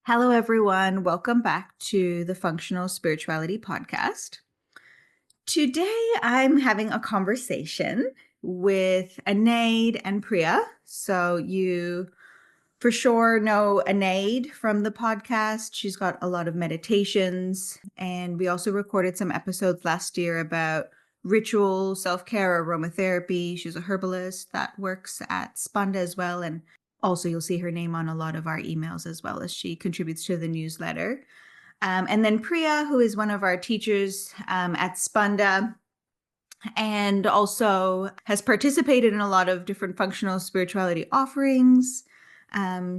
Hello, everyone. Welcome back to the Functional Spirituality Podcast. Today, I'm having a conversation with Anaid and Priya. So, you for sure know Anaid from the podcast. She's got a lot of meditations, and we also recorded some episodes last year about ritual, self-care, aromatherapy. She's a herbalist that works at Spanda as well, and also you'll see her name on a lot of our emails as well as she contributes to the newsletter. And then Priya, who is one of our teachers at Spanda and also has participated in a lot of different functional spirituality offerings.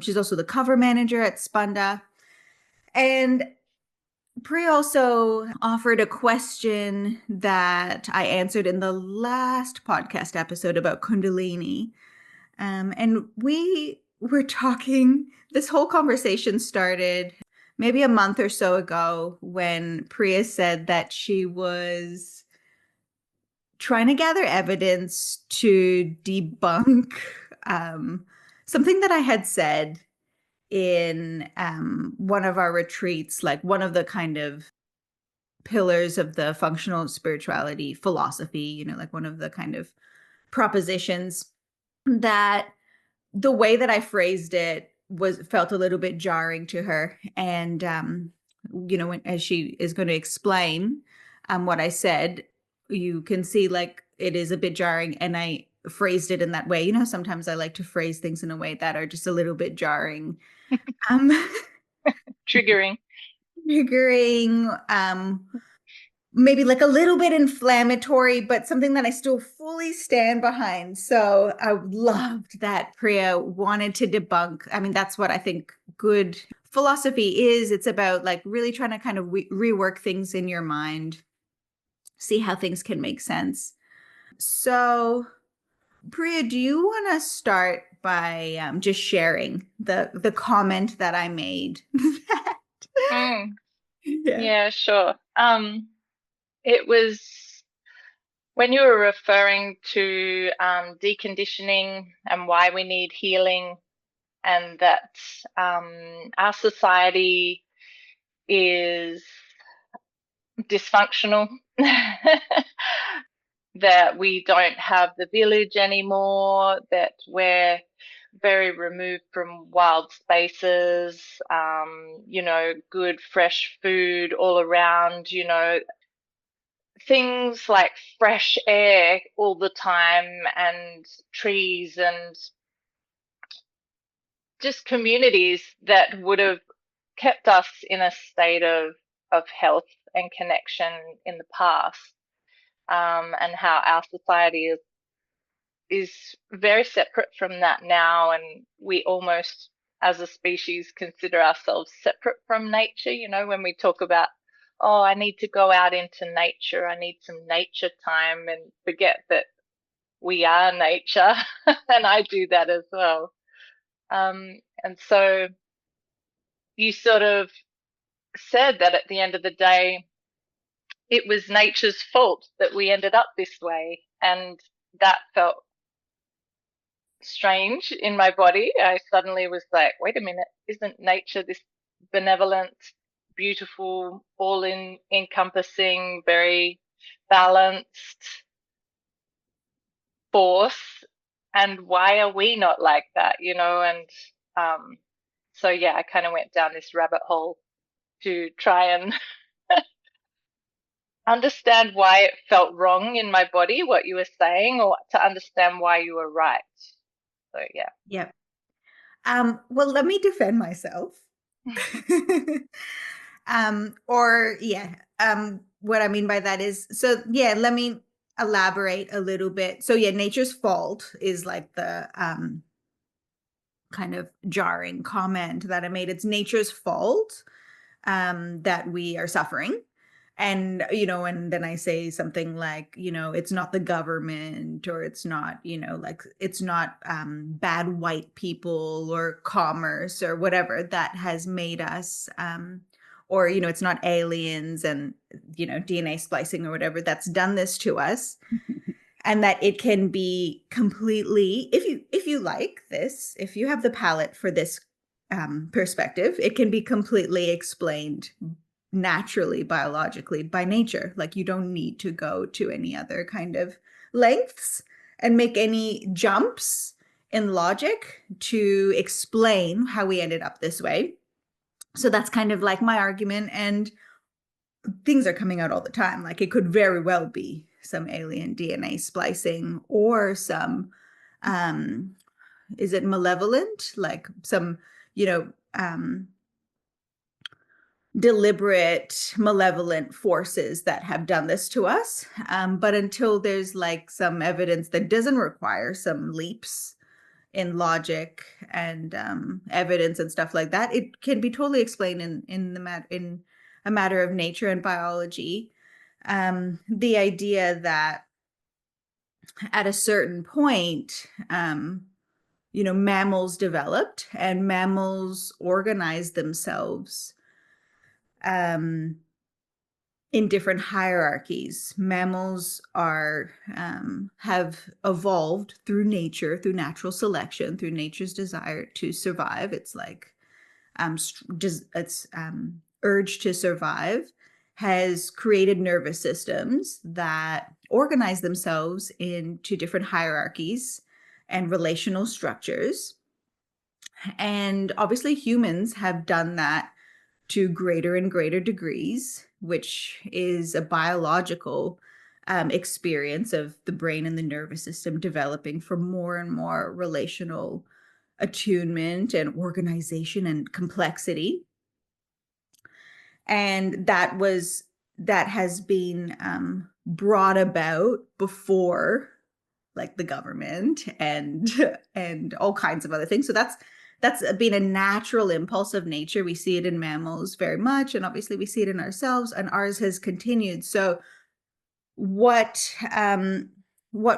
She's also the cover manager at Spanda. And Priya also offered a question that I answered in the last podcast episode about Kundalini. And we were talking, this whole conversation started maybe a month or so ago when Priya said that she was trying to gather evidence to debunk something that I had said in one of our retreats, like one of the kind of pillars of the functional spirituality philosophy, like one of the kind of propositions that the way that I phrased it felt a little bit jarring to her. And, as she is going to explain what I said, you can see like it is a bit jarring. And I phrased it in that way. Sometimes I like to phrase things in a way that are just a little bit jarring. Um, Triggering. triggering, maybe like a little bit inflammatory, but something that I still fully stand behind. So I loved that Priya wanted to debunk. I mean, that's what I think good philosophy is. It's about like really trying to kind of rework things in your mind, see how things can make sense. So, Priya, do you want to start by just sharing the comment that I made? Mm, Yeah. yeah, sure. It was when you were referring to deconditioning and why we need healing, and that our society is dysfunctional, that we don't have the village anymore, that we're very removed from wild spaces, good fresh food all around, things like fresh air all the time and trees and just communities that would have kept us in a state of health and connection in the past, and how our society is very separate from that now, and we almost as a species consider ourselves separate from nature. When we talk about, oh, I need to go out into nature, I need some nature time, and forget that we are nature. And I do that as well. And so you sort of said that at the end of the day, it was nature's fault that we ended up this way. And that felt strange in my body. I suddenly was like, wait a minute, isn't nature this benevolent, beautiful, all encompassing, very balanced force? And why are we not like that, And so, yeah, I kind of went down this rabbit hole to try and understand why it felt wrong in my body, what you were saying, or to understand why you were right. So, yeah. Yep. Well, let me defend myself. What I mean by that is, so yeah, let me elaborate a little bit. So yeah, nature's fault is like the kind of jarring comment that I made. It's nature's fault that we are suffering. And, and then I say something like, it's not the government, or it's not, like it's not bad white people or commerce or whatever that has made us, or, it's not aliens and, DNA splicing or whatever that's done this to us. And that it can be completely, if you like this, if you have the palate for this perspective. It can be completely explained naturally, biologically, by nature. Like, you don't need to go to any other kind of lengths and make any jumps in logic to explain how we ended up this way. So that's kind of like my argument. And things are coming out all the time. Like, it could very well be some alien DNA splicing, or some, is it malevolent? Like some, you know, deliberate malevolent forces that have done this to us. But until there's like some evidence that doesn't require some leaps in logic and evidence and stuff like that, it can be totally explained in a matter of nature and biology. The idea that at a certain point, mammals developed, and mammals organized themselves um, in different hierarchies. Mammals are have evolved through nature, through natural selection, through nature's desire to survive. It's like urge to survive has created nervous systems that organize themselves into different hierarchies and relational structures. And obviously humans have done that to greater and greater degrees, which is a biological experience of the brain and the nervous system developing for more and more relational attunement and organization and complexity. And that has been brought about before, like, the government and and all kinds of other things. So that's been a natural impulse of nature. We see it in mammals very much, and obviously we see it in ourselves, and ours has continued. So what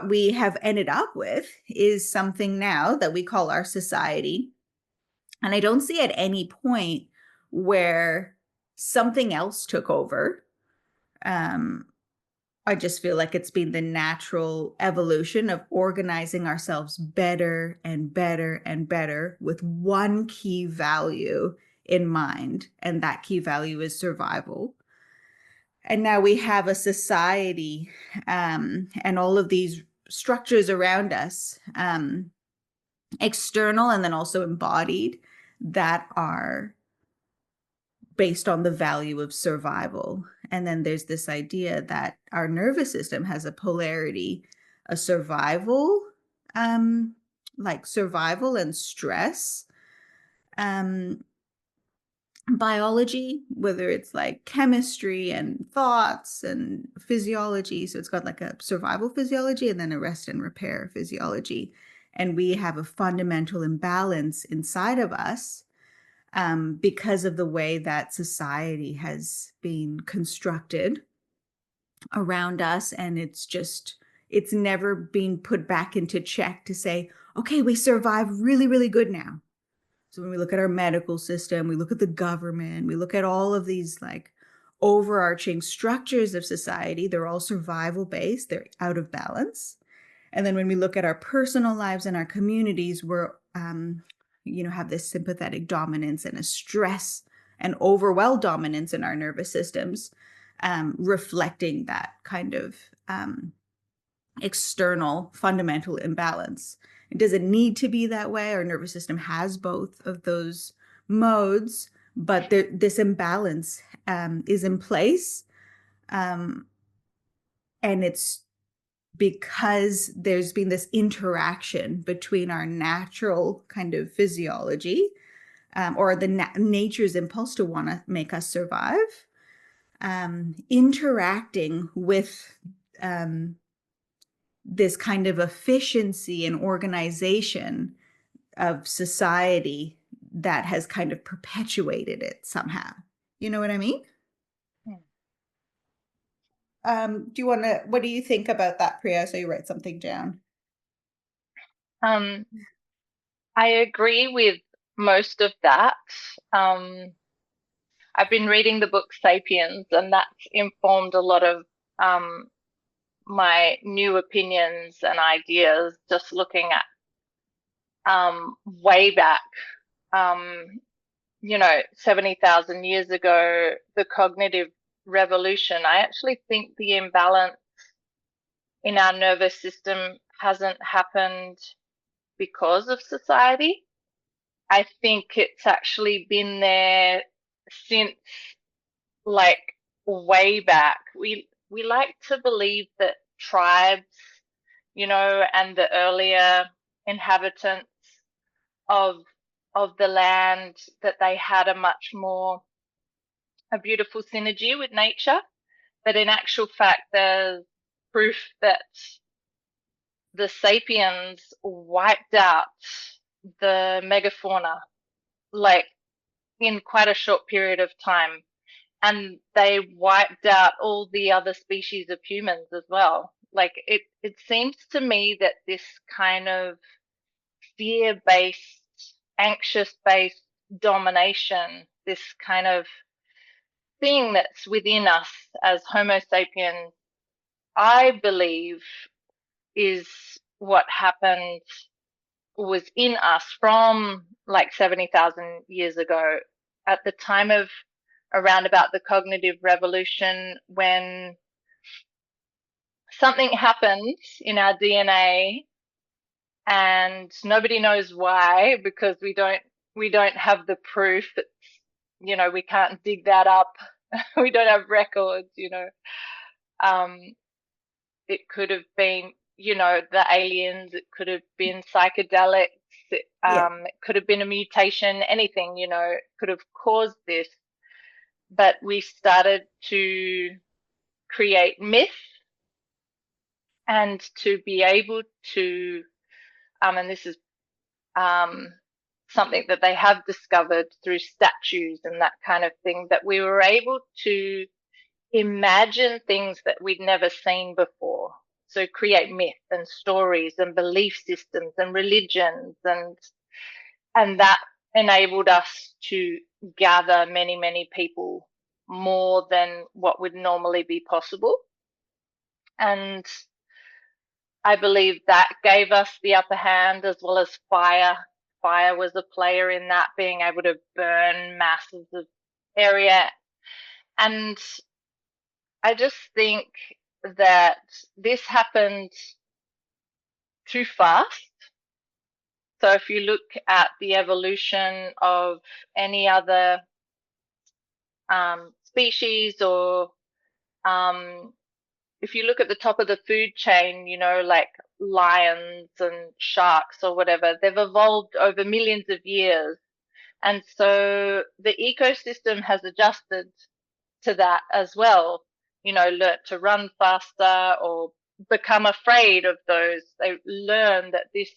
we have ended up with is something now that we call our society. And I don't see at any point where something else took over. I just feel like it's been the natural evolution of organizing ourselves better and better and better with one key value in mind, and that key value is survival. And now we have a society, and all of these structures around us, external and then also embodied, that are based on the value of survival. And then there's this idea that our nervous system has a polarity, a survival, like survival and stress, biology, whether it's like chemistry and thoughts and physiology. So it's got like a survival physiology and then a rest and repair physiology. And we have a fundamental imbalance inside of us because of the way that society has been constructed around us. And it's never been put back into check to say, okay, we survive really, really good now. So when we look at our medical system, we look at the government, we look at all of these like overarching structures of society, they're all survival based, they're out of balance. And then when we look at our personal lives and our communities, we're have this sympathetic dominance and a stress and overwhelm dominance in our nervous systems, reflecting that kind of external fundamental imbalance. It doesn't need to be that way. Our nervous system has both of those modes, but this imbalance is in place. And it's because there's been this interaction between our natural kind of physiology, or the nature's impulse to want to make us survive, interacting with this kind of efficiency and organization of society that has kind of perpetuated it somehow. You know what I mean? What do you think about that, Priya? So you write something down. I agree with most of that. I've been reading the book Sapiens, and that's informed a lot of my new opinions and ideas, just looking at way back 70,000 years ago, the cognitive revolution, I actually think the imbalance in our nervous system hasn't happened because of society. I think it's actually been there since like way back. We like to believe that tribes, and the earlier inhabitants of the land, that they had a beautiful synergy with nature. But in actual fact, there's proof that the sapiens wiped out the megafauna, like in quite a short period of time. And they wiped out all the other species of humans as well. Like it seems to me that this kind of fear-based, anxious-based domination, this kind of thing that's within us as Homo sapiens, I believe is what happened, was in us from like 70,000 years ago, at the time of around about the cognitive revolution, when something happened in our DNA and nobody knows why, because we don't have the proof. It's, we can't dig that up. We don't have records. Um, it could have been, the aliens. It could have been psychedelics. Yeah. It could have been a mutation. Anything, could have caused this. But we started to create myth, and to be able to, and this is something that they have discovered through statues and that kind of thing, that we were able to imagine things that we'd never seen before. So create myth and stories and belief systems and religions, and that enabled us to gather many, many people, more than what would normally be possible. And I believe that gave us the upper hand, as well as fire. Fire was a player in that, being able to burn masses of area. And I just think that this happened too fast. So if you look at the evolution of any other species, or if you look at the top of the food chain, like lions and sharks or whatever, they've evolved over millions of years. And so the ecosystem has adjusted to that as well, learnt to run faster or become afraid of those. They learn that this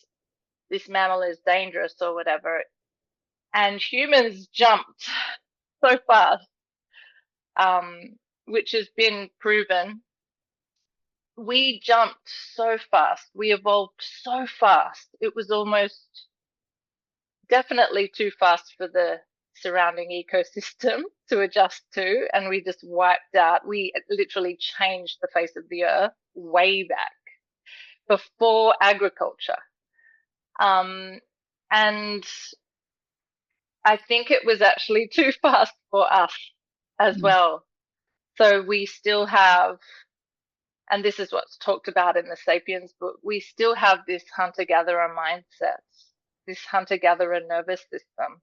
mammal is dangerous or whatever. And humans jumped so fast, which has been proven. We jumped so fast. We evolved so fast. It was almost definitely too fast for the surrounding ecosystem to adjust to. And we just wiped out. We literally changed the face of the earth way back before agriculture. And I think it was actually too fast for us as well. So we still have, and this is what's talked about in the Sapiens book, we still have this hunter-gatherer mindset, this hunter-gatherer nervous system,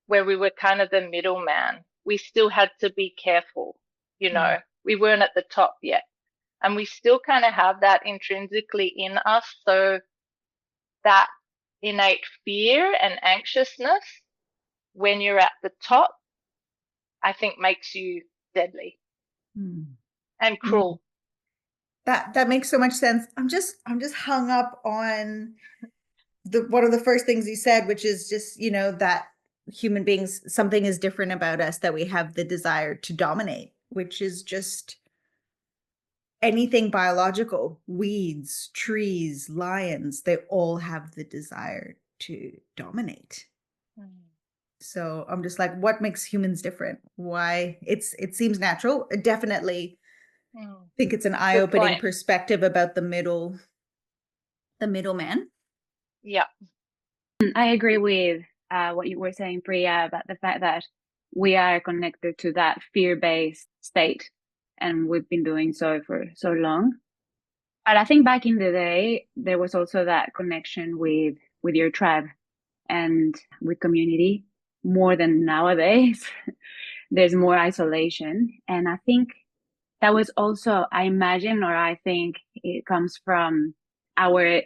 where we were kind of the middleman. We still had to be careful, we weren't at the top yet. And we still kind of have that intrinsically in us. So that innate fear and anxiousness, when you're at the top, I think makes you deadly and cruel. That makes so much sense. I'm just hung up on one of the first things you said, which is just, that human beings, something is different about us, that we have the desire to dominate, which is just anything biological. Weeds, trees, lions, they all have the desire to dominate. So I'm just like, what makes humans different? Why? It seems natural. Definitely think it's an eye-opening perspective about the middleman. Yeah. I agree with what you were saying, Priya, about the fact that we are connected to that fear-based state, and we've been doing so for so long. But I think back in the day, there was also that connection with your tribe and with community more than nowadays. There's more isolation. And I think that was also, I imagine, or I think it comes from our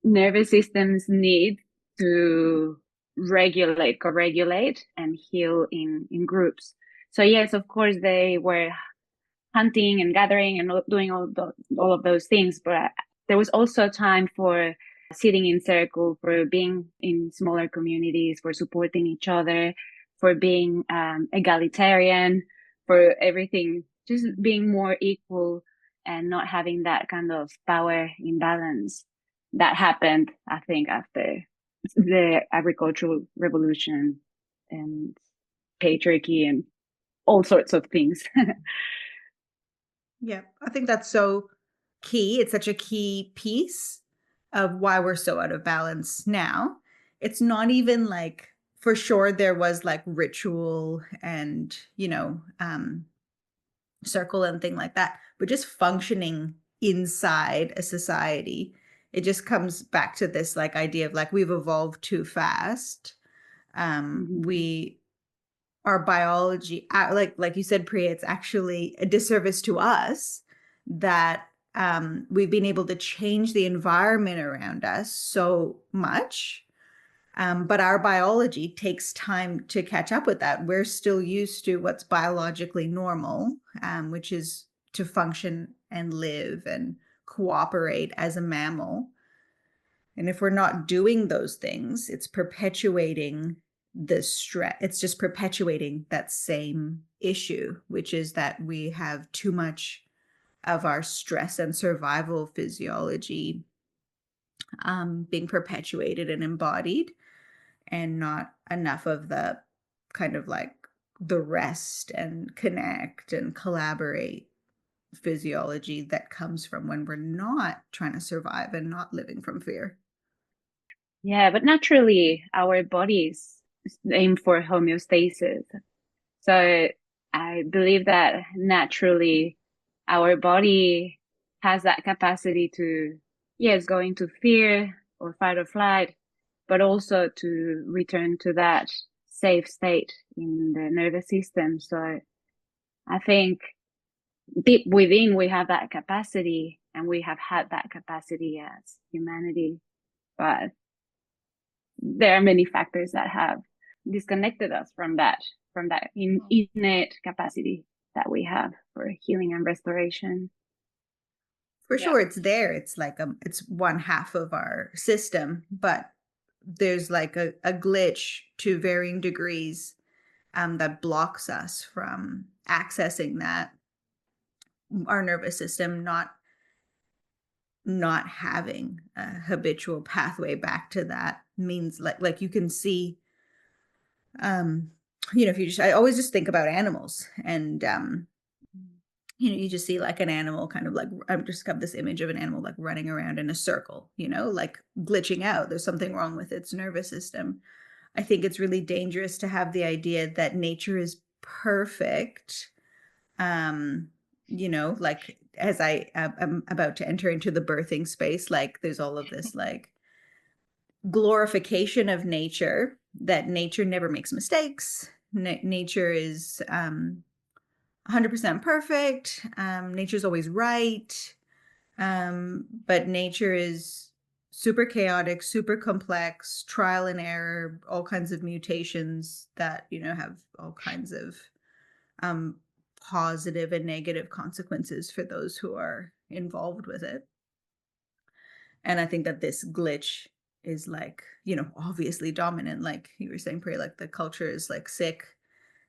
nervous system's need to regulate, co-regulate, and heal in groups. So yes, of course, they were hunting and gathering and doing all of those things, but there was also time for sitting in circle, for being in smaller communities, for supporting each other, for being egalitarian, for everything, just being more equal and not having that kind of power imbalance that happened, I think, after the agricultural revolution and patriarchy and all sorts of things. Yeah, I think that's so key. It's such a key piece of why we're so out of balance now. It's not even like, for sure there was like ritual and, circle and thing like that, but just functioning inside a society, it just comes back to this like idea of like we've evolved too fast. Mm-hmm. We Our biology, like you said, Priya, it's actually a disservice to us that we've been able to change the environment around us so much. But our biology takes time to catch up with that. We're still used to what's biologically normal, which is to function and live and cooperate as a mammal. And if we're not doing those things, it's perpetuating the stress. It's just perpetuating that same issue, which is that we have too much of our stress and survival physiology being perpetuated and embodied, and not enough of the kind of like the rest and connect and collaborate physiology that comes from when we're not trying to survive and not living from fear. Yeah, but naturally, our bodies aim for homeostasis. So I believe that naturally, our body has that capacity to, yes, go into fear or fight or flight, but also to return to that safe state in the nervous system. So I think deep within, we have that capacity, and we have had that capacity as humanity. But there are many factors that have disconnected us from that innate capacity that we have for healing and restoration. For Yeah. sure, it's there. It's like it's one half of our system, but there's like a glitch to varying degrees that blocks us from accessing that. Our nervous system not having a habitual pathway back to that means like you can see, if you just, I always just think about animals, and you just see like an animal kind of like, I've just got this image of an animal like running around in a circle, like glitching out. There's something wrong with its nervous system. I think it's really dangerous to have the idea that nature is perfect. Like as I'm about to enter into the birthing space, like there's all of this like glorification of nature, that nature never makes mistakes. Nature is 100% perfect. Nature's always right. But nature is super chaotic, super complex, trial and error, all kinds of mutations that, have all kinds of positive and negative consequences for those who are involved with it. And I think that this glitch is like, obviously dominant. Like you were saying, Priya, like the culture is like sick.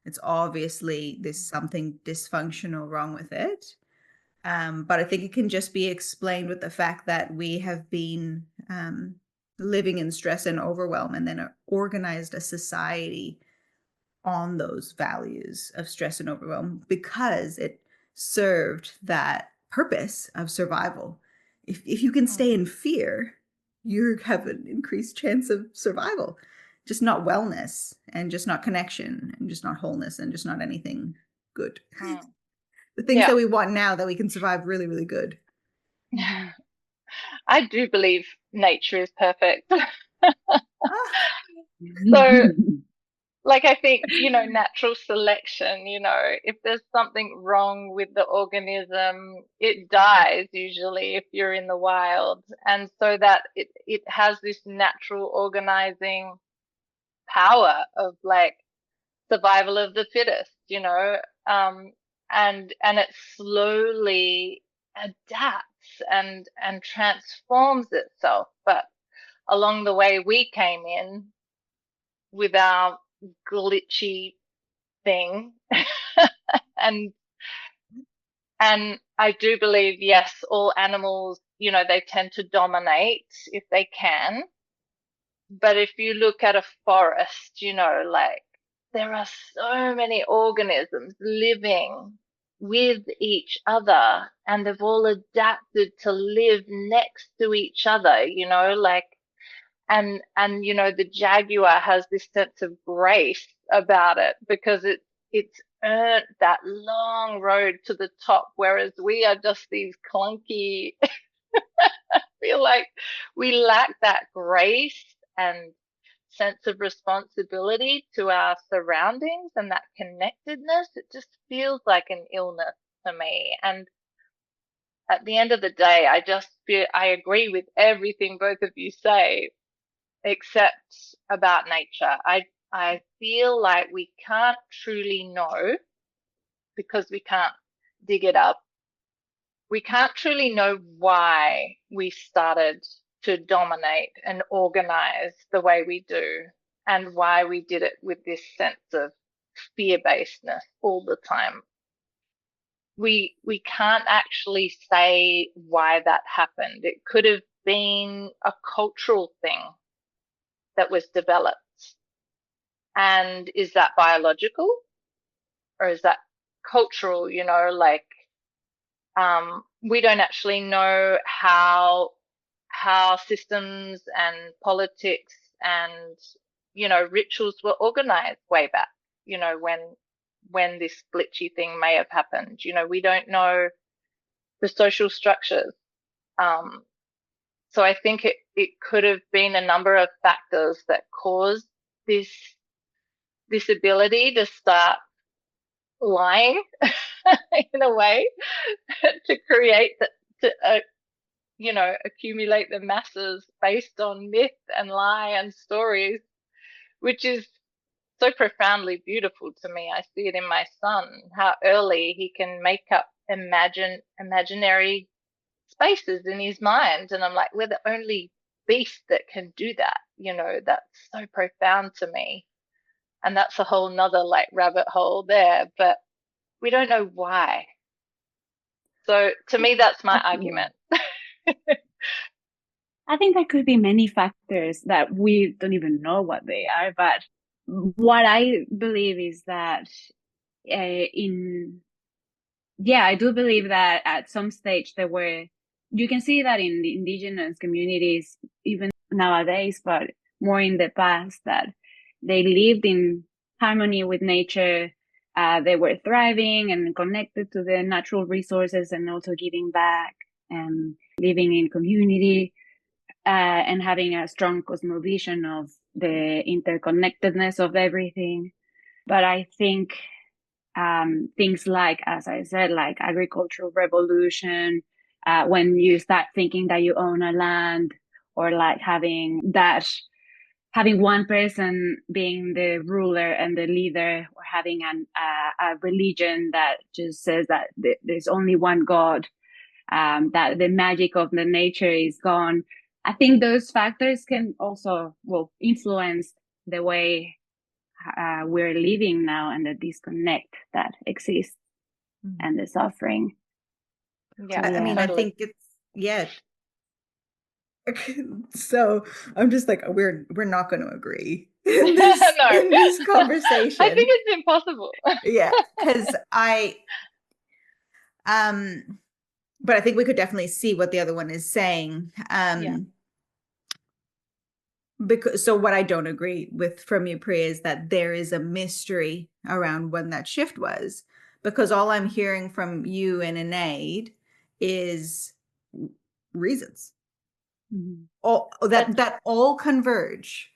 It's obviously there's something dysfunctional wrong with it. But I think it can just be explained with the fact that we have been living in stress and overwhelm, and then organized a society on those values of stress and overwhelm because it served that purpose of survival. If you can stay in fear, you have an increased chance of survival. just not wellness, and just not connection, and just not wholeness, and just not anything good. The things that we want now that we can survive really, really good. I do believe nature is perfect. So, like, I think, natural selection, if there's something wrong with the organism, it dies usually if you're in the wild. And so that it has this natural organizing power of like survival of the fittest, and it slowly adapts and transforms itself. But along the way, we came in with our glitchy thing. and I do believe, yes, all animals, they tend to dominate if they can. But if you look at a forest, like there are so many organisms living with each other, and they've all adapted to live next to each other, like, and the jaguar has this sense of grace about it because it's earned that long road to the top, whereas we are just these clunky. I feel like we lack that grace and sense of responsibility to our surroundings and that connectedness. It just feels like an illness to me. And at the end of the day, I agree with everything both of you say, except about nature. I feel like we can't truly know because we can't dig it up. We can't truly know why we started to dominate and organize the way we do, and why we did it with this sense of fear-basedness all the time. We can't actually say why that happened. It could have been a cultural thing that was developed. And is that biological or is that cultural? We don't actually know how systems and politics and, rituals were organized way back, when this glitchy thing may have happened. We don't know the social structures. So I think it could have been a number of factors that caused this ability to start lying in a way to create accumulate the masses based on myth and lie and stories, which is so profoundly beautiful to me. I see it in my son, how early he can make up imaginary spaces in his mind. And I'm like, we're the only beast that can do that. That's so profound to me. And that's a whole nother like rabbit hole there, but we don't know why. So to me, that's my argument. I think there could be many factors that we don't even know what they are, but what I believe is that I do believe that at some stage you can see that in the indigenous communities, even nowadays, but more in the past, that they lived in harmony with nature. They were thriving and connected to the natural resources and also giving back and living in community, and having a strong cosmovision of the interconnectedness of everything. But I think things like, as I said, like agricultural revolution, when you start thinking that you own a land, or like having one person being the ruler and the leader, or having a religion that just says that there's only one God, that the magic of the nature is gone. I think those factors can also influence the way we're living now, and the disconnect that exists, and the suffering. Yeah, I mean, I think it's so I'm just like, we're not going to agree in this conversation. I think it's impossible. Yeah, because but I think we could definitely see what the other one is saying. Because so what I don't agree with from you, Priya, is that there is a mystery around when that shift was. Because all I'm hearing from you and Anaid is reasons. All that all converge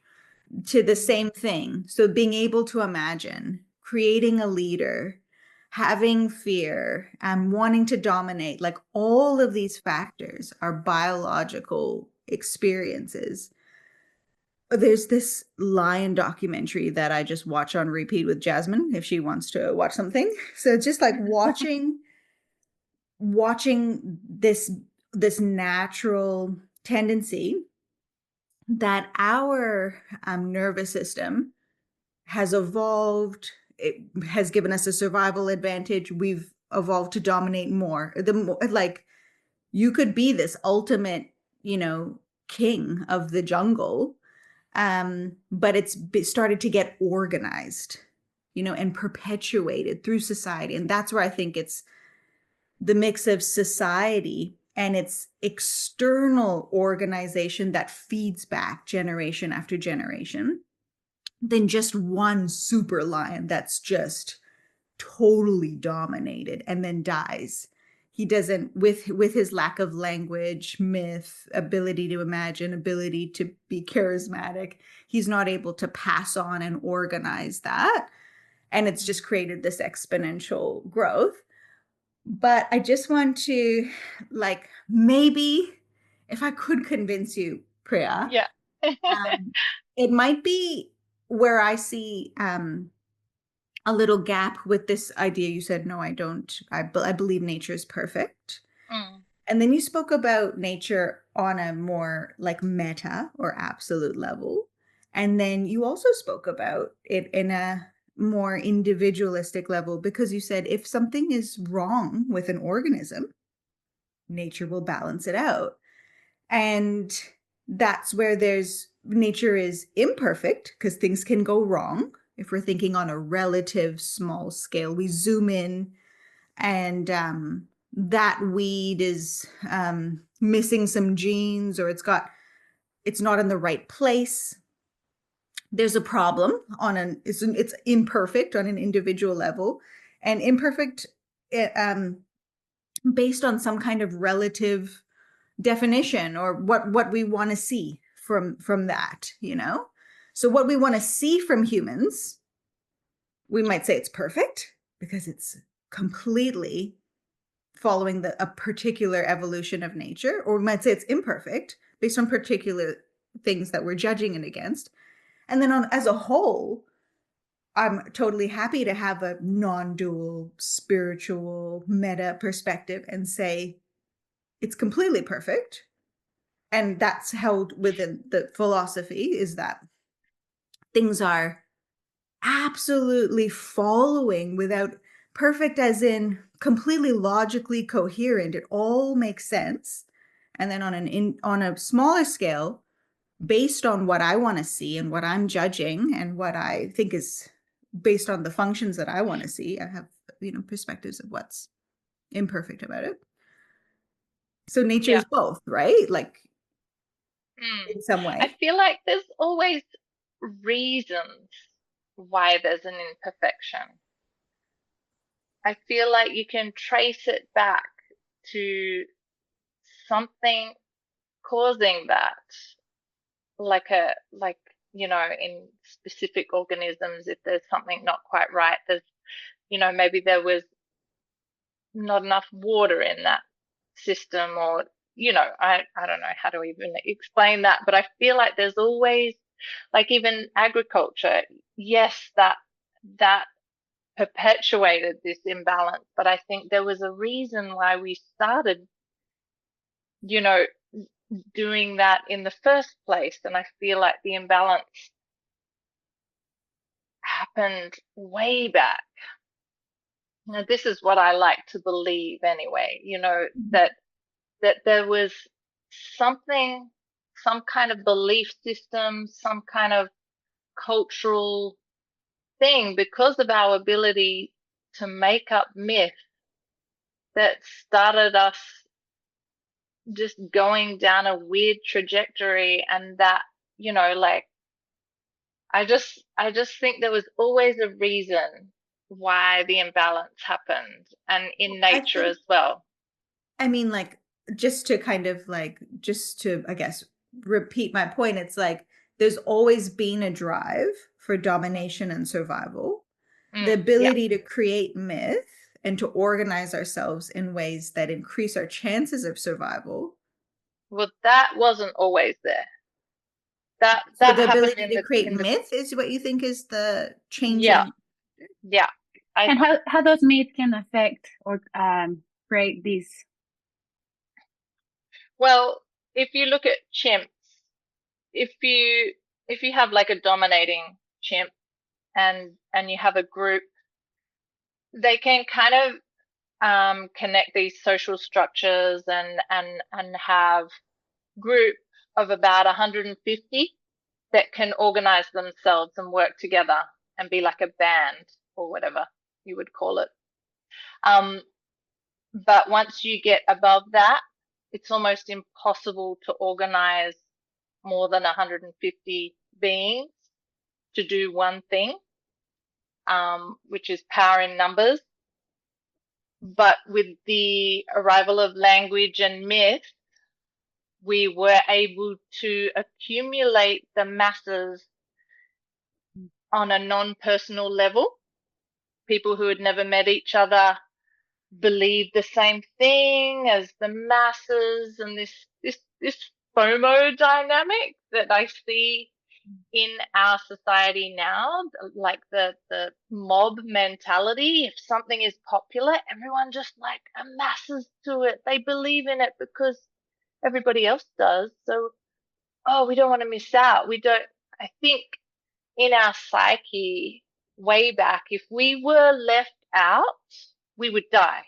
to the same thing. So being able to imagine, creating a leader, having fear, and wanting to dominate, like all of these factors are biological experiences. There's this lion documentary that I just watch on repeat with Jasmine if she wants to watch something. So it's just like watching this natural tendency that our nervous system has evolved. It has given us a survival advantage. We've evolved to dominate more. The more, like, you could be this ultimate, king of the jungle, but it's started to get organized, and perpetuated through society. And that's where I think it's the mix of society and its external organization that feeds back generation after generation than just one super lion that's just totally dominated and then dies. He doesn't, with his lack of language, myth, ability to imagine, ability to be charismatic, he's not able to pass on and organize that. And it's just created this exponential growth. But I just want to, like, maybe if I could convince you, Priya, Yeah. it might be where I see a little gap with this idea. You said, no, I don't. I believe nature is perfect. And then you spoke about nature on a more like meta or absolute level. And then you also spoke about it in a more individualistic level, because you said if something is wrong with an organism, nature will balance it out. And that's where nature is imperfect because things can go wrong. If we're thinking on a relative small scale, we zoom in and that weed is missing some genes, or it's not in the right place. There's a problem it's imperfect on an individual level, and imperfect based on some kind of relative definition or what we want to see from that. So what we want to see from humans, we might say it's perfect because it's completely following a particular evolution of nature, or we might say it's imperfect based on particular things that we're judging it against. And then as a whole, I'm totally happy to have a non-dual spiritual meta perspective and say it's completely perfect. And that's held within the philosophy, is that things are absolutely following without perfect as in completely logically coherent. It all makes sense. And then on a smaller scale, based on what I want to see and what I'm judging and what I think is based on the functions that I want to see, I have, perspectives of what's imperfect about it. So nature is both, right? Like in some way. I feel like there's always reasons why there's an imperfection. I feel like you can trace it back to something causing that, like in specific organisms, if there's something not quite right, there's maybe there was not enough water in that system, or I don't know how to even explain that, but I feel like there's always, like, even agriculture, yes, that perpetuated this imbalance, but I think there was a reason why we started doing that in the first place. And I feel like the imbalance happened way back. This is what I like to believe anyway, that there was something, some kind of belief system, some kind of cultural thing, because of our ability to make up myth, that started us just going down a weird trajectory, and that like I just think there was always a reason why the imbalance happened, and in I nature think, as well. I mean, like, just to kind of like, just to, I guess, repeat my point, it's like there's always been a drive for domination and survival, the Yeah. ability to create myth and to organize ourselves in ways that increase our chances of survival. Well, that wasn't always there. That So that the happened ability to create myth is what you think is the change yeah, in. yeah. I And how those myths can affect or create this. Well, if you look at chimps, if you have like a dominating chimp and you have a group, they can kind of connect these social structures and have group of about 150 that can organize themselves and work together and be like a band or whatever you would call it. But once you get above that, it's almost impossible to organize more than 150 beings to do one thing, which is power in numbers. But with the arrival of language and myth, we were able to accumulate the masses on a non-personal level. People who had never met each other believed the same thing as the masses, and this FOMO dynamic that I see in our society now, like the mob mentality. If something is popular, everyone just like amasses to it. They believe in it because everybody else does. So, oh, we don't want to miss out. We don't, I think in our psyche way back, if we were left out, we would die.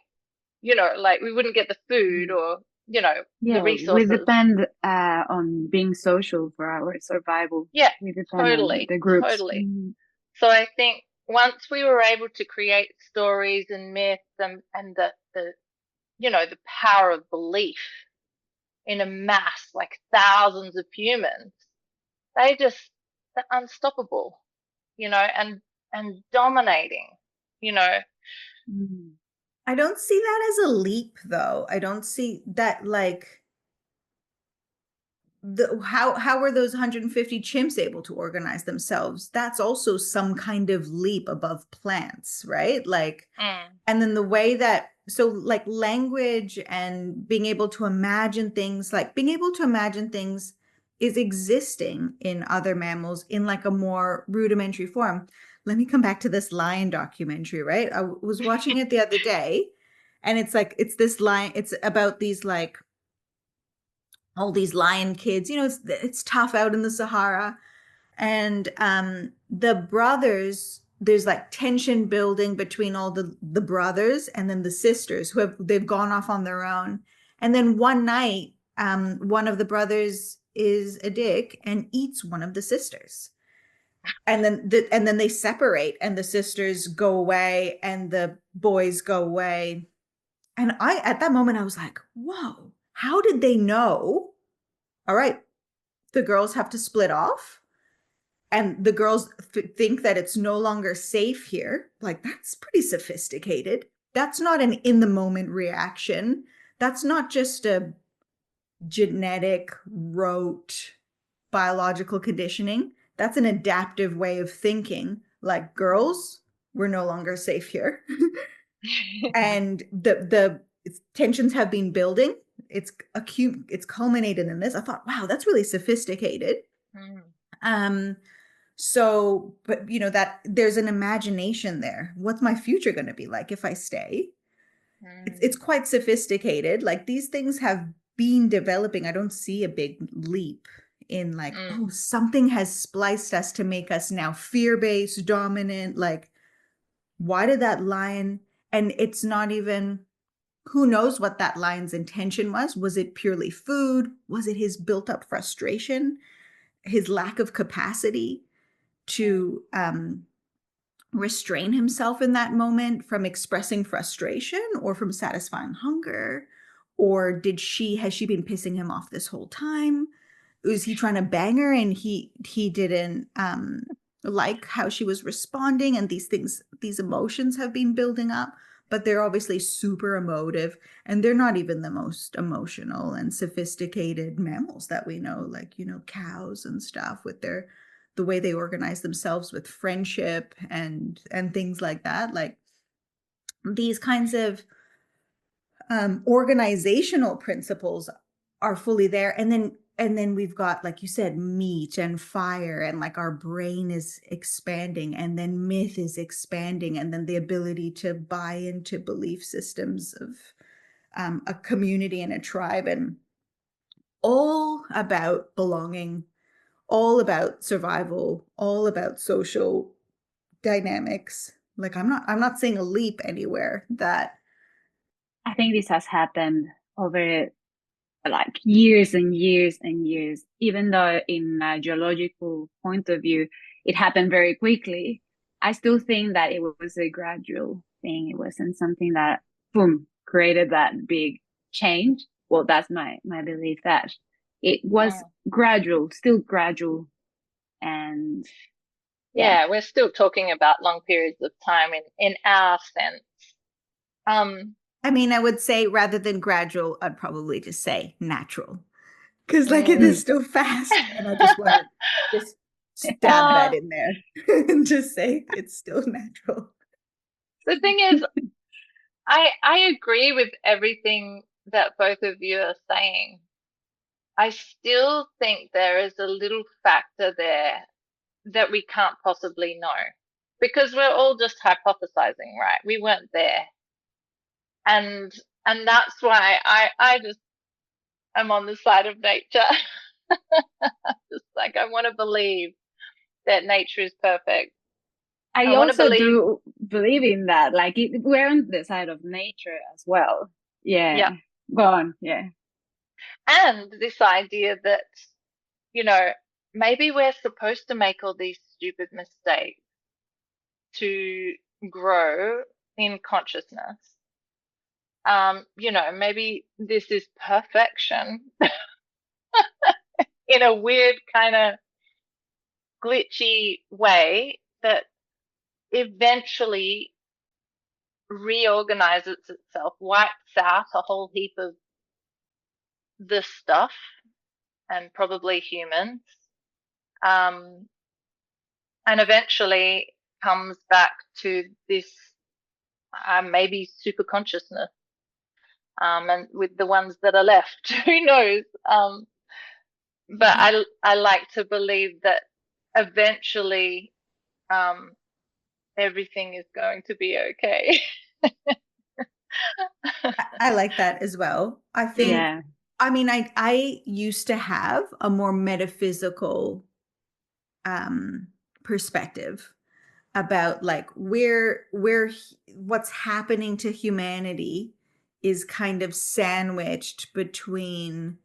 Like we wouldn't get the food or, the Yeah, we resources. depend on being social for our survival. Yeah, We depend on totally, the groups. totally. So I think once we were able to create stories and myths and the power of belief in a mass, like thousands of humans, they're unstoppable, and dominating, you know. I don't see that as a leap, though. I don't see that like how were those 150 chimps able to organize themselves? That's also some kind of leap above plants, right? Like, and then the way that, so like language and being able to imagine things, like being able to imagine things is existing in other mammals in like a more rudimentary form. Let me come back to this lion documentary, right? I was watching it the other day, and it's like, it's this lion, it's about these like all these lion kids, it's tough out in the Sahara. And the brothers, there's like tension building between all the brothers and then the sisters they've gone off on their own. And then one night, one of the brothers is a dick and eats one of the sisters. And then they separate and the sisters go away and the boys go away. And at that moment, I was like, whoa, how did they know? All right, the girls have to split off and the girls think that it's no longer safe here. Like, that's pretty sophisticated. That's not an in the moment reaction. That's not just a genetic, rote, biological conditioning. That's an adaptive way of thinking. Like, girls, we're no longer safe here. And the tensions have been building. It's culminated in this. I thought, wow, that's really sophisticated. So, but that there's an imagination there. What's my future going to be like if I stay? It's quite sophisticated. Like, these things have been developing. I don't see a big leap in like, oh, something has spliced us to make us now fear-based, dominant. Like, why did that lion? And it's not even, who knows what that lion's intention was? Was it purely food? Was it his built-up frustration? His lack of capacity to restrain himself in that moment from expressing frustration or from satisfying hunger? Or has she been pissing him off this whole time? was he trying to bang her and he didn't like how she was responding, and these emotions have been building up, but they're obviously super emotive, and they're not even the most emotional and sophisticated mammals that we know, like, cows and stuff, with the way they organize themselves with friendship and things like that. Like, these kinds of organizational principles are fully there. And then we've got, like you said, meat and fire, and like our brain is expanding, and then myth is expanding, and then the ability to buy into belief systems of a community and a tribe, and all about belonging, all about survival, all about social dynamics. Like, I'm not seeing a leap anywhere that. I think this has happened over like years and years and years, even though in a geological point of view, it happened very quickly. I still think that it was a gradual thing. It wasn't something that, boom, created that big change. Well, that's my belief, that it was gradual, still gradual. And yeah, we're still talking about long periods of time in our sense. I mean, I would say, rather than gradual, I'd probably just say natural, because like it is still fast, and I just want to just stab that in there and just say it's still natural. The thing is, I agree with everything that both of you are saying. I still think there is a little factor there that we can't possibly know, because we're all just hypothesizing, right? We weren't there. And that's why I just am on the side of nature. Just like, I want to believe that nature is perfect. I want to also believe, do believe in that. Like we're on the side of nature as well. Yeah. yeah. Go on. Yeah. And this idea that, maybe we're supposed to make all these stupid mistakes to grow in consciousness. Maybe this is perfection in a weird kind of glitchy way that eventually reorganizes itself, wipes out a whole heap of this stuff, and probably humans, and eventually comes back to this maybe super consciousness, and with the ones that are left, who knows? But I like to believe that eventually everything is going to be okay. I like that as well. I think, Yeah. I mean, I used to have a more metaphysical perspective about like where what's happening to humanity is kind of sandwiched between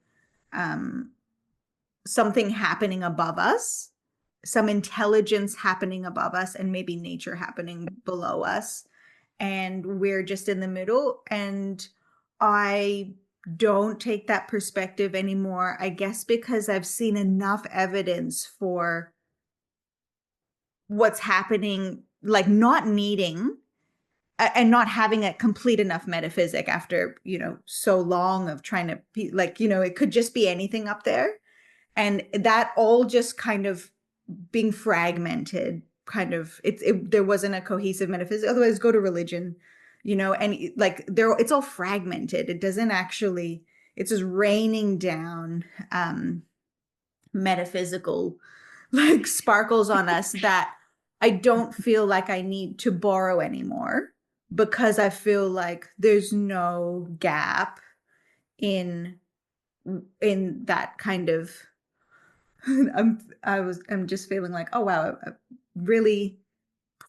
something happening above us, some intelligence happening above us, and maybe nature happening below us, and we're just in the middle. And I don't take that perspective anymore, I guess because I've seen enough evidence for what's happening, like not needing and not having a complete enough metaphysic after, so long of trying to be like, it could just be anything up there. And that all just kind of being fragmented, kind of, there wasn't a cohesive metaphysics. Otherwise, go to religion, and like it's all fragmented. It doesn't actually, it's just raining down metaphysical like sparkles on us that I don't feel like I need to borrow anymore, because I feel like there's no gap in that kind of I'm just feeling like, oh wow, I'm really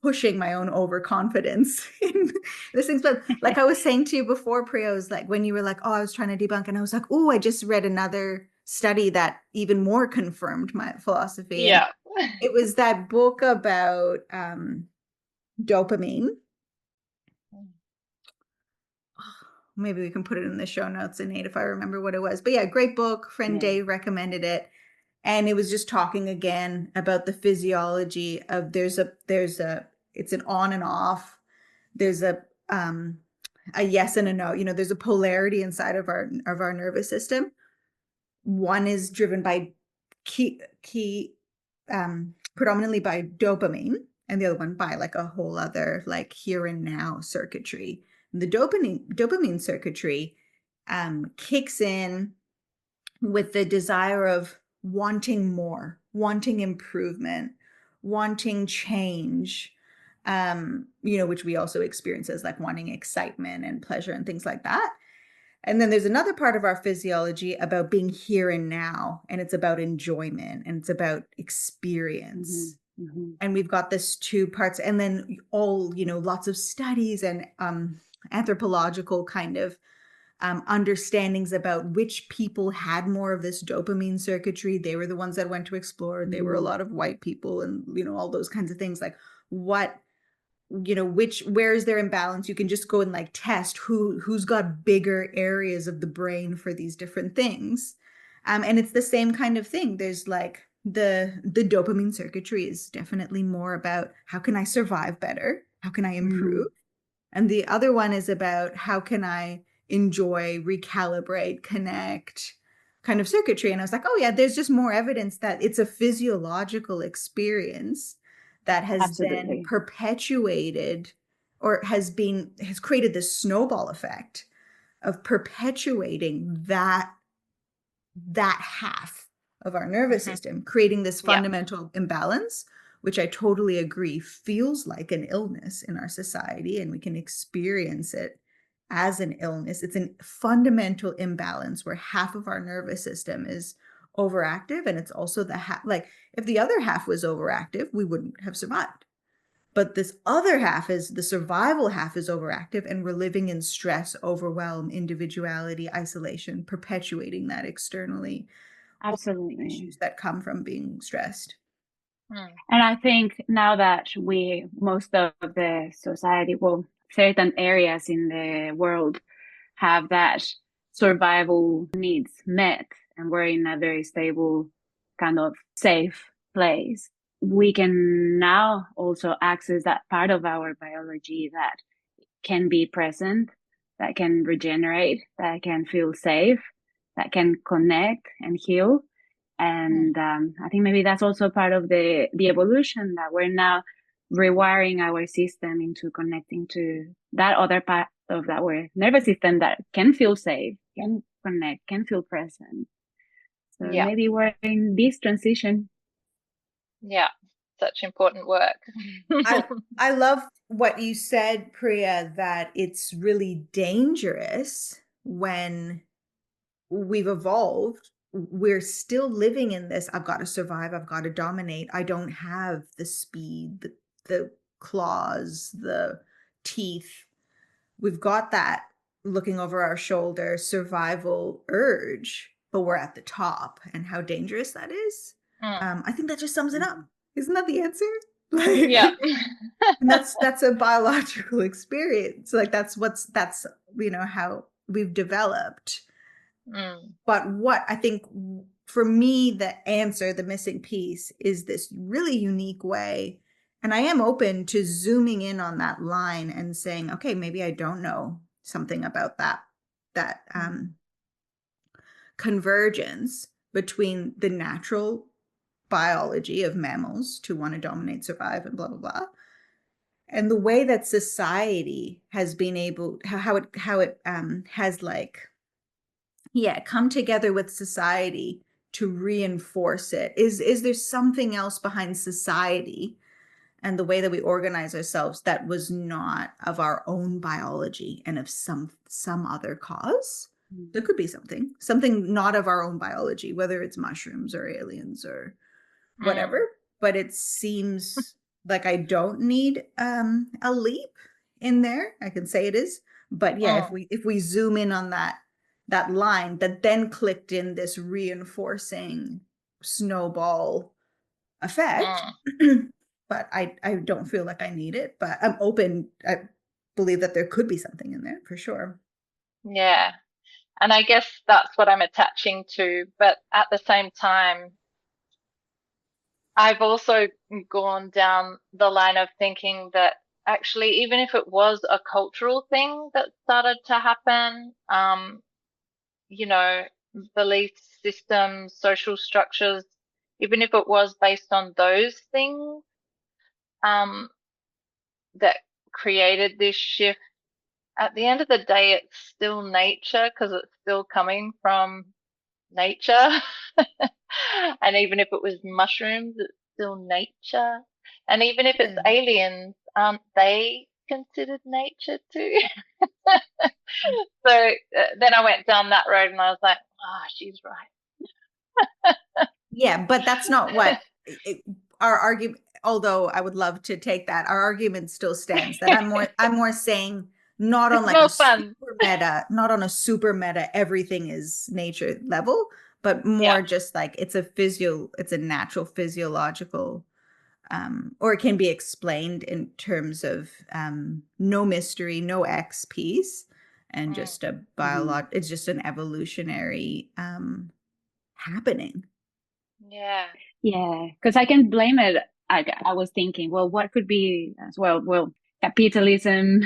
pushing my own overconfidence in this things. But like I was saying to you before, Priya, was like when you were like, oh, I was trying to debunk, and I was like, oh, I just read another study that even more confirmed my philosophy. Yeah. And it was that book about dopamine. Maybe we can put it in the show notes, Anaid, if I remember what it was. But yeah, great book. Friend Dave recommended it. And it was just talking again about the physiology of it's an on and off. There's a yes and a no. There's a polarity inside of our nervous system. One is driven by predominantly by dopamine, and the other one by like a whole other like here and now circuitry. And the dopamine circuitry kicks in with the desire of wanting more, wanting improvement, wanting change, which we also experience as like wanting excitement and pleasure and things like that. And then there's another part of our physiology about being here and now, and it's about enjoyment and it's about experience. And we've got this two parts, and then lots of studies and anthropological kind of understandings about which people had more of this dopamine circuitry. They were the ones that went to explore. They were a lot of white people, and all those kinds of things. Like what, where is their imbalance? You can just go and like test who's got bigger areas of the brain for these different things. And it's the same kind of thing. There's like the dopamine circuitry is definitely more about how can I survive better? How can I improve? And the other one is about how can I enjoy, recalibrate, connect kind of circuitry. And I was like, oh yeah, there's just more evidence that it's a physiological experience that has been perpetuated or has created this snowball effect of perpetuating that half of our nervous system, creating this fundamental imbalance, which I totally agree feels like an illness in our society, and we can experience it as an illness. It's a fundamental imbalance where half of our nervous system is overactive, and it's also the half, like if the other half was overactive, we wouldn't have survived. But this other half is the survival half is overactive, and we're living in stress, overwhelm, individuality, isolation, perpetuating that externally. Absolutely. Issues that come from being stressed. And I think now that most of the society, certain areas in the world have that survival needs met, and we're in a very stable, kind of safe place, we can now also access that part of our biology that can be present, that can regenerate, that can feel safe, that can connect and heal. And I think maybe that's also part of the evolution, that we're now rewiring our system into connecting to that other part of our nervous system that can feel safe, can connect, can feel present. So maybe we're in this transition. Yeah, such important work. I love what you said, Priya, that it's really dangerous when we've evolved. We're still living in this, I've got to survive, I've got to dominate. I don't have the speed, the claws, the teeth. We've got that looking over our shoulder survival urge, but we're at the top, and how dangerous that is. I think that just sums it up. Isn't that the answer? Like, yeah. And that's a biological experience. Like that's how we've developed. But what I think for me, the missing piece is this really unique way. And I am open to zooming in on that line and saying, okay, maybe I don't know something about that convergence between the natural biology of mammals to want to dominate, survive, and blah, blah, blah, and the way that society has been able, how it has come together with society to reinforce it. Is there something else behind society and the way that we organize ourselves that was not of our own biology and of some other cause? There could be something not of our own biology, whether it's mushrooms or aliens or whatever. But it seems like I don't need a leap in there. I can say it is, but yeah, if we zoom in on that line that then clicked in this reinforcing snowball effect. But I don't feel like I need it, but I'm open. I believe that there could be something in there for sure. Yeah. And I guess that's what I'm attaching to. But at the same time, I've also gone down the line of thinking that actually, even if it was a cultural thing that started to happen, you know, belief systems, social structures, even if it was based on those things, that created this shift, at the end of the day, it's still nature because it's still coming from nature. And even if it was mushrooms, it's still nature. And even if it's aliens, aren't they considered nature too? So then I went down that road and I was like, oh, she's right. Yeah, but that's not what our argument, although I would love to take that, our argument still stands that I'm more saying not on It's like more a fun. super meta, not on a super meta, everything is nature level, but more Yeah. just like it's a natural physiological, or it can be explained in terms of no mystery, no X piece, and just a it's just an evolutionary happening. Yeah. Yeah, because I can blame it. I was thinking, well, what could be as well? Well, capitalism,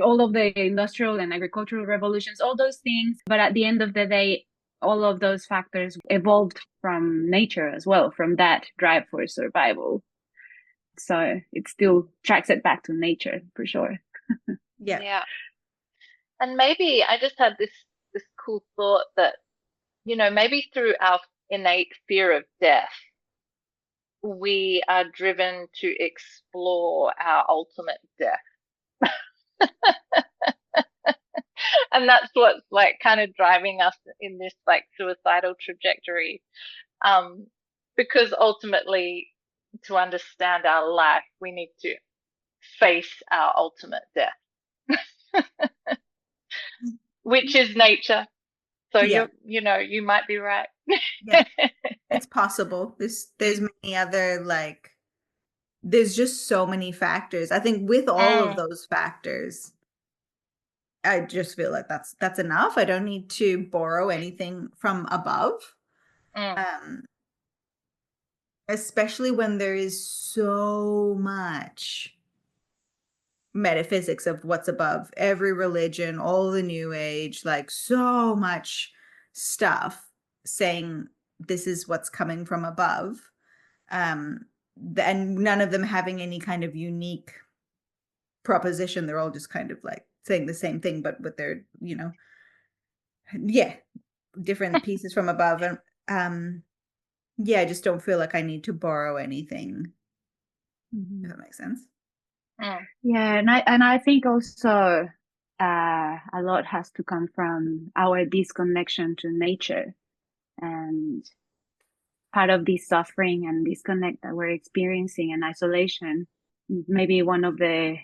all of the industrial and agricultural revolutions, all those things. But at the end of the day, all of those factors evolved from nature as well, from that drive for survival. So it still tracks it back to nature for sure. Yeah. Yeah. And maybe I just had this cool thought that, maybe through our innate fear of death, we are driven to explore our ultimate death. And that's what's like kind of driving us in this like suicidal trajectory. Because ultimately, to understand our life, we need to face our ultimate death, which is nature. So Yeah. you might be right. Yeah. It's possible. There's many other there's just so many factors. I think with all of those factors, I just feel like that's enough. I don't need to borrow anything from above. Especially when there is so much metaphysics of what's above, every religion, all the new age, like so much stuff saying this is what's coming from above. And none of them having any kind of unique proposition. They're all just kind of like saying the same thing, but with their, different pieces from above. And I just don't feel like I need to borrow anything. If that makes sense. Yeah, and I think also a lot has to come from our disconnection to nature, and part of this suffering and disconnect that we're experiencing and isolation. Maybe one of the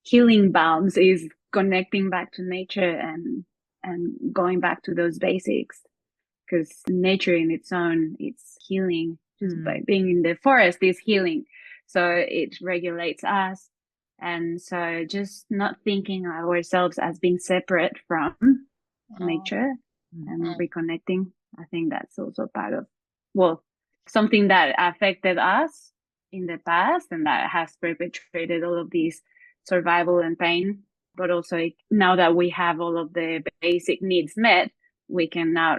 healing balms is connecting back to nature and going back to those basics, because nature in its own, it's healing. Just by being in the forest is healing, so it regulates us. And so just not thinking of ourselves as being separate from nature and reconnecting, I think that's also part of, well, something that affected us in the past and that has perpetrated all of these survival and pain. But also now that we have all of the basic needs met, we can now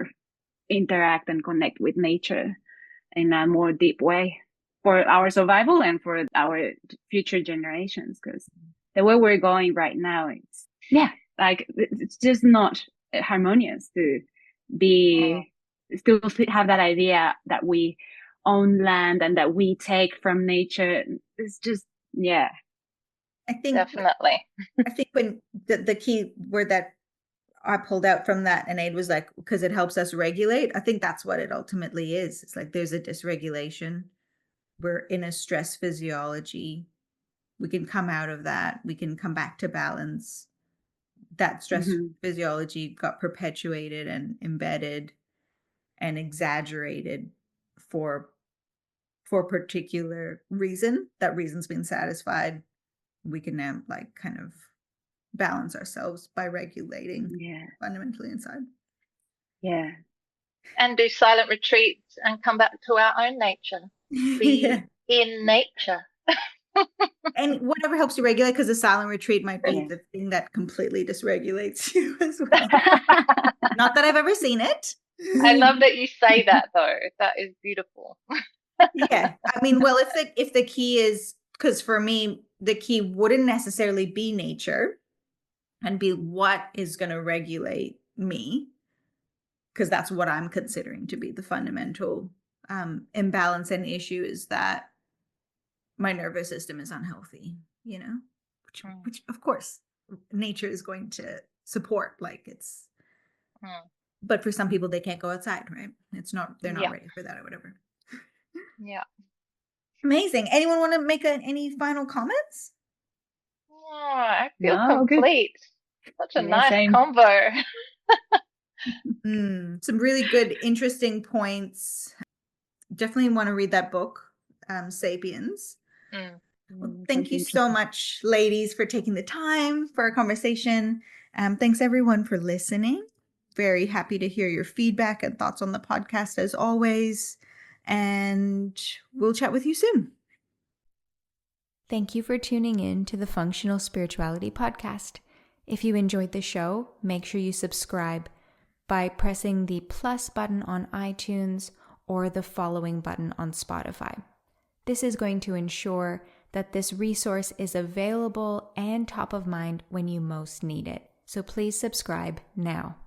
interact and connect with nature in a more deep way for our survival and for our future generations. Because the way we're going right now, it's just not harmonious to be still have that idea that we own land and that we take from nature. It's just, I think definitely. I think when the key word that I pulled out from that, Anaid, was like, because it helps us regulate. I think that's what it ultimately is. It's like there's a dysregulation. We're in a stress physiology. We can come out of that. We can come back to balance. That stress physiology got perpetuated and embedded and exaggerated for a particular reason. That reason's been satisfied. We can now like kind of balance ourselves by regulating fundamentally inside. Yeah. And do silent retreats and come back to our own nature. Be in nature. And whatever helps you regulate, because the silent retreat might be Yeah. the thing that completely dysregulates you as well. Not that I've ever seen it. I love that you say that, though. That is beautiful. Yeah. I mean, well, if the key is, because for me, the key wouldn't necessarily be nature and be what is going to regulate me, because that's what I'm considering to be the fundamental imbalance and issue, is that my nervous system is unhealthy, which of course nature is going to support, like it's, but for some people they can't go outside, right? They're not ready for that or whatever. Yeah. Amazing. Anyone want to make any final comments? Oh, I feel No, good. complete. Such a Yeah, nice same. combo. Some really good, interesting points. Definitely want to read that book, Sapiens. Well, thank you so much, ladies, for taking the time for our conversation. Thanks, everyone, for listening. Very happy to hear your feedback and thoughts on the podcast, as always. And we'll chat with you soon. Thank you for tuning in to the Functional Spirituality Podcast. If you enjoyed the show, make sure you subscribe by pressing the plus button on iTunes or the following button on Spotify. This is going to ensure that this resource is available and top of mind when you most need it. So please subscribe now.